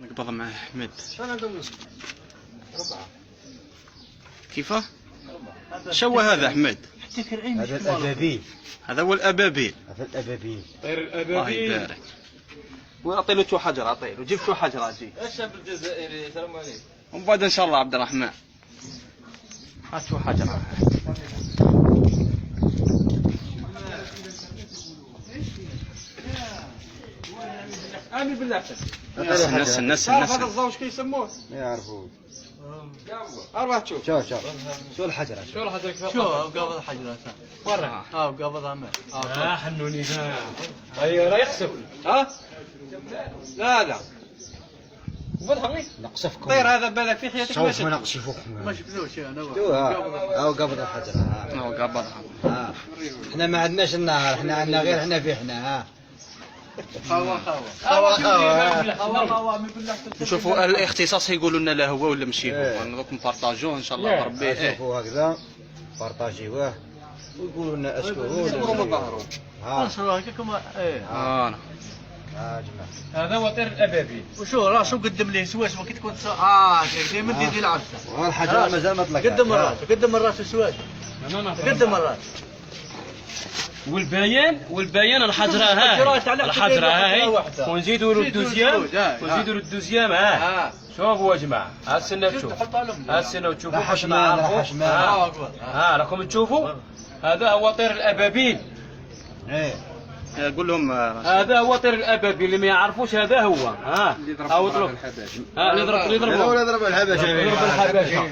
نقبض مع احمد. شحال عندهم نص؟ 4. كيفاه؟ شو هذا احمد؟ هذا الأبابيل. هذا هو الابابيل. هذا الأبابيل. طير الله الابابيل. يبارك. ونعطي له 2 حجر، اعطيه له، جيب 2 حجر اجي. الشاب الجزائري السلام عليكم. ومن بعد ان شاء الله عبد الرحمن. هات 2 حجر. امين بالله احسن. الناس تعرف هذا الزوج كيسموه؟ ما يعرفوش. أربعة شوف. شوف شو الحجر. شو الحجر كيف؟ شو قبض الحجر برا. قبض عمل حنوني. ايوه لا يخسف. ها؟ لا. وبالحقيقة نقصفكم. طير هذا بالك في حياتك ما سوف شفت. نقصفكم. ما شفتوش انا أو قبض الحجر. هو قبضها. احنا ما عندناش النهر، احنا عندنا غير احنا في احنا. نشوفوا الاختصاص يقولوا لنا لا هو ولا ماشي هو، نروح نبارطاجوه ان شاء الله بربي. شوفوا هكذا بارطاجيوه ويقولوا لنا اسكروا يصوروا من ظهره. جماعة. هذا هو طير الابابيل. وشو راسه قدم ليه سواس ما كي تكون ديما دير العفسه والحجر مازال ما طلقش. قدم الراس سواس قدم الراس والبيان الحجره ها هي ونزيدوا له الدوزيام ها شوفوا يا جماعه ها السنه تشوفوا باش نعرفوا راكم تشوفوا هذا هو طير الابابيل. قول لهم هذا هو طير الابابيل اللي ما يعرفوش هذا هو ها اللي يضرب الحباش. يضرب الحبش.